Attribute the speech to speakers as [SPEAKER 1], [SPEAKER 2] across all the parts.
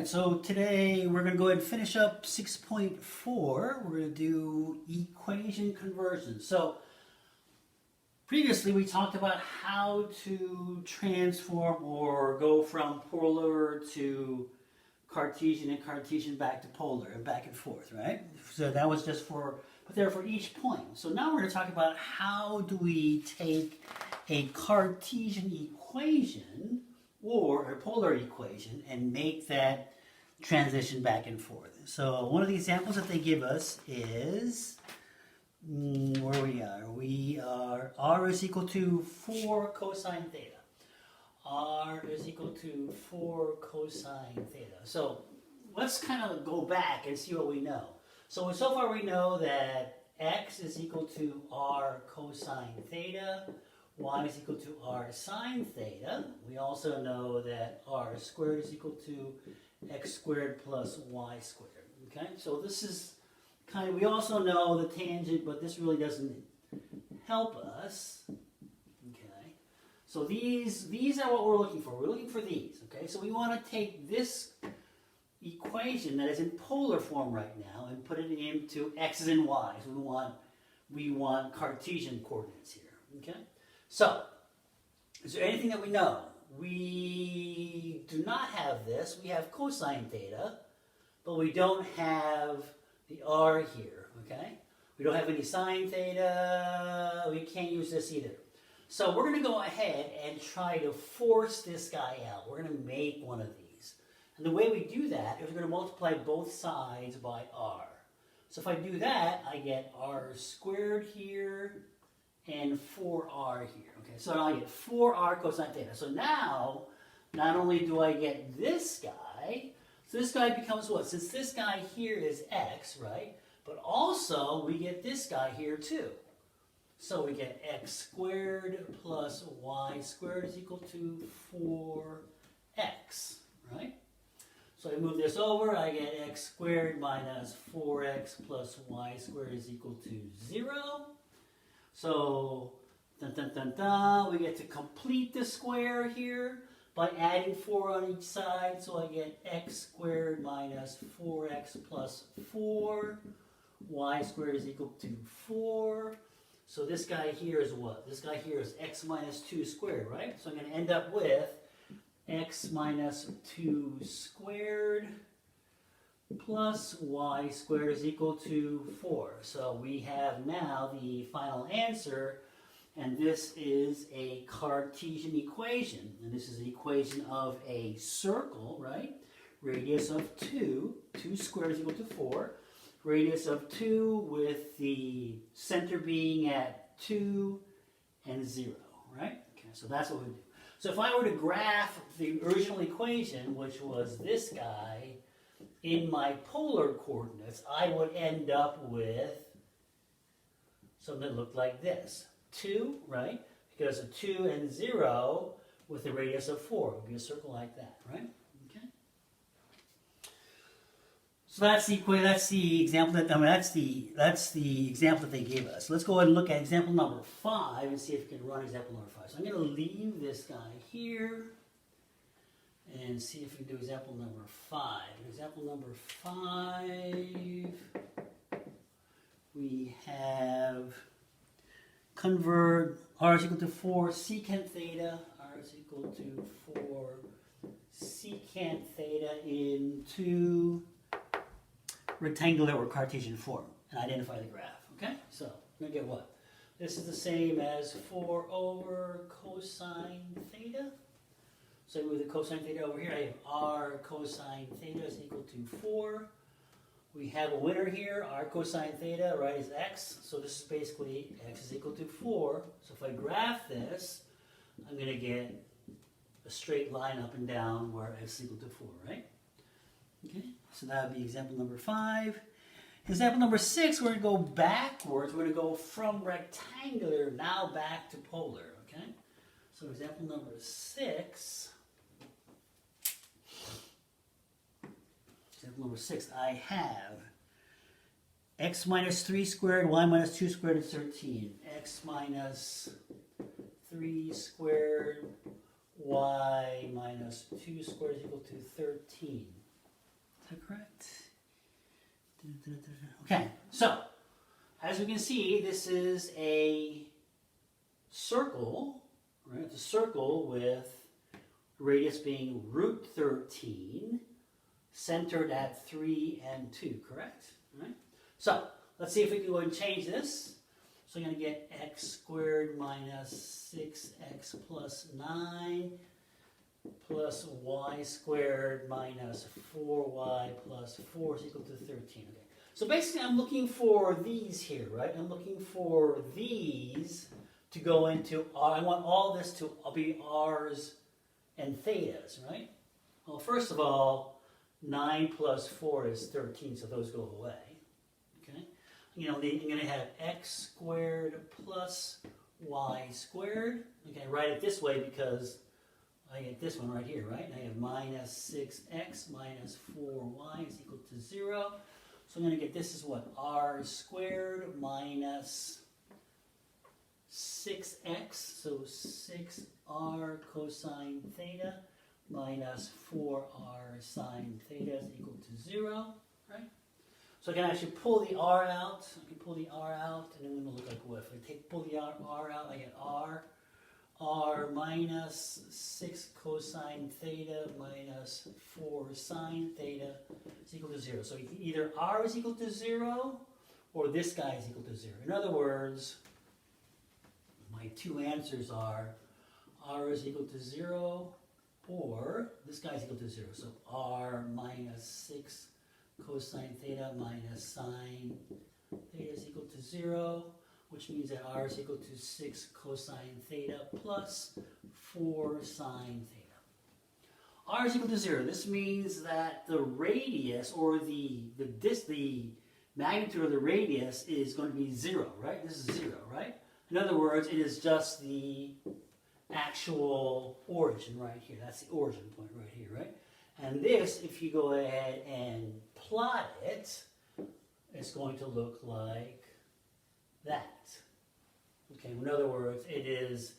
[SPEAKER 1] right, so today we're going to go ahead and finish up 6.4. We're going to do equation conversion. So previously we talked about how to transform or go from polar to Cartesian and Cartesian back to polar and back and forth, right? So that was just for each point. So now we're going to talk about how do we take a Cartesian equation or a polar equation and make that transition back and forth. So one of the examples that they give us is, where we are, r is equal to 4 cosine theta. R is equal to 4 cosine theta. So let's kind of go back and see what we know. So far we know that x is equal to r cosine theta, y is equal to r sine theta. We also know that r squared is equal to x squared plus y squared. Okay, so this is kind of, we also know the tangent, but this really doesn't help us. Okay, so these are what we're looking for. We're looking for these. Okay, so we want to take this equation that is in polar form right now and put it into x's and y's. We want Cartesian coordinates here. Okay. So, is there anything that we know? We do not have this. We have cosine theta, but we don't have the r here, okay? We don't have any sine theta. We can't use this either. So we're going to go ahead and try to force this guy out. We're going to make one of these. And the way we do that is we're going to multiply both sides by r. So if I do that, I get r squared here and 4r here. Okay, so now I get 4r cosine theta. So now, not only do I get this guy, so this guy becomes what? Since this guy here is x, right? But also, we get this guy here too. So we get x squared plus y squared is equal to 4x, right? So I move this over, I get x squared minus 4x plus y squared is equal to 0. So, we get to complete the square here by adding 4 on each side. So I get x squared minus 4x plus 4. Y squared is equal to 4. So this guy here is what? This guy here is x minus 2 squared, right? So I'm going to end up with x minus 2 squared plus y squared is equal to 4. So we have now the final answer, and this is a Cartesian equation. And this is an equation of a circle, right? Radius of 2, 2 squared is equal to 4. Radius of 2 with the center being at 2 and 0, right? Okay, so that's what we do. So if I were to graph the original equation, which was this guy, in my polar coordinates, I would end up with something that looked like this. 2, right? Because of 2 and 0 with a radius of 4. It would be a circle like that, right? Okay. So that's the example that that's the example that they gave us. Let's go ahead and look at example number 5 and see if we can run example number 5. So I'm going to leave this guy here and see if we can do example number 5. Example number 5, we have convert r is equal to 4 secant theta, r is equal to 4 secant theta into rectangular or Cartesian form, and identify the graph, okay? So we're going to get what? This is the same as 4 over cosine theta. So I move the cosine theta over here. I have r cosine theta is equal to 4. We have a winner here. R cosine theta, right, is x. So this is basically x is equal to 4. So if I graph this, I'm going to get a straight line up and down where x is equal to 4, right? Okay, so that would be example number 5. Example number 6, we're going to go backwards. We're going to go from rectangular now back to polar, okay? So example number 6. Example number 6, I have x minus 3 squared, y minus 2 squared is 13. X minus 3 squared, y minus 2 squared is equal to 13. that correct? Okay, so as we can see, this is a circle, right? It's a circle with radius being root 13, centered at 3 and 2, correct? All right. So let's see if we can go and change this. So I'm going to get x squared minus 6x plus 9 plus y squared minus 4y plus 4 is equal to 13. Okay. So basically I'm looking for these here, right? I'm looking for these to go into R. I want all this to be r's and thetas, right? Well, first of all, 9 plus 4 is 13, so those go away. Okay? You know, I'm going to have x squared plus y squared. Okay, write it this way because I get this one right here, right? I have minus 6x minus 4y is equal to 0. So I'm going to get this is what? R squared minus 6x, so 6r cosine theta minus 4r sine theta is equal to 0, right? So I can actually pull the r out. I can pull the r out, and then it's going to look like what? If I pull the r out, I get r minus 6 cosine theta minus 4 sine theta is equal to 0. So either r is equal to 0 or this guy is equal to 0. In other words, my two answers are r is equal to 0 or this guy is equal to 0. So r minus 6 cosine theta minus sine theta is equal to 0, which means that r is equal to 6 cosine theta plus 4 sine theta. R is equal to 0. This means that the radius or the magnitude of the radius is going to be 0, right? This is 0, right? In other words, it is just the actual origin right here. That's the origin point right here, right? And this, if you go ahead and plot it, it's going to look like that. Okay, in other words, it is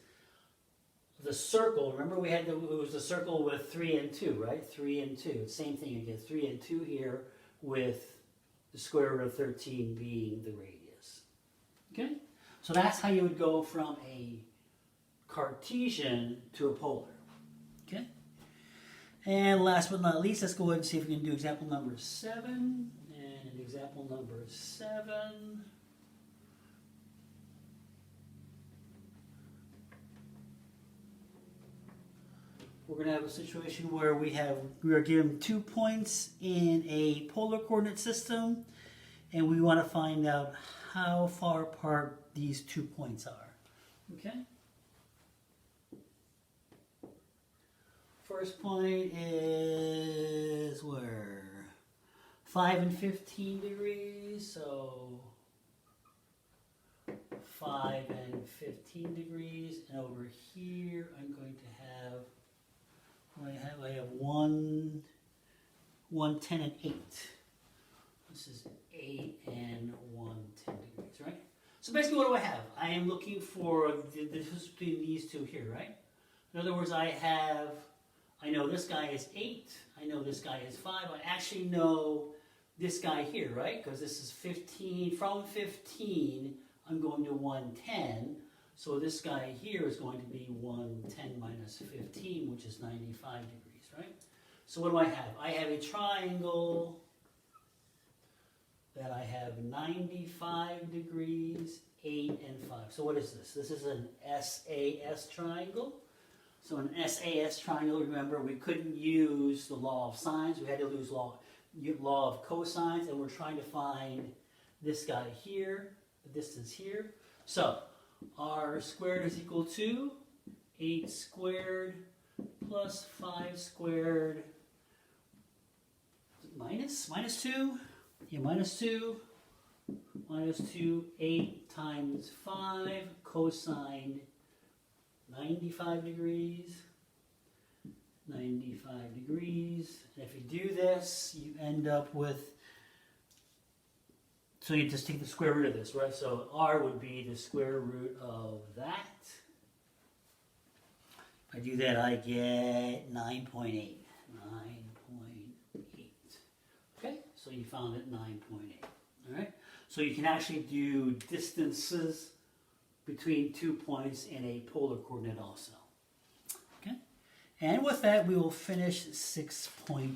[SPEAKER 1] the circle. Remember we had it was the circle with 3 and 2, right? 3 and 2. Same thing again, 3 and 2 here with the square root of 13 being the radius. Okay? So that's how you would go from a Cartesian to a polar. Okay? And last but not least, let's go ahead and see if we can do example number 7. And in example number 7, we're going to have a situation where we are given 2 points in a polar coordinate system, and we want to find out how far apart these 2 points are. Okay? First point is where? 5 and 15 degrees, so 5 and 15 degrees, and over here I'm going to have, I have 1, 10, and 8. This is 8 and 1, 10 degrees, right? So basically what do I have? I am looking for the difference between these two here, right? In other words, I know this guy is 8, I know this guy is 5, I actually know this guy here, right? Because this is 15, from 15, I'm going to 110, so this guy here is going to be 110 minus 15, which is 95 degrees, right? So what do I have? I have a triangle that I have 95 degrees, 8, and 5. So what is this? This is an SAS triangle. So an SAS triangle, remember, we couldn't use the law of sines. We had to use law of cosines, and we're trying to find this guy here, the distance here. So r squared is equal to 8 squared plus 5 squared minus 2. Yeah, minus 2, 8 times 5 cosine 95 degrees. 95 degrees. And if you do this, you end up with, so you just take the square root of this, right? So r would be the square root of that. If I do that, I get 9.8. 9.8. So you found it 9.8. All right. So you can actually do distances between 2 points in a polar coordinate also. Okay. And with that, we will finish 6.4.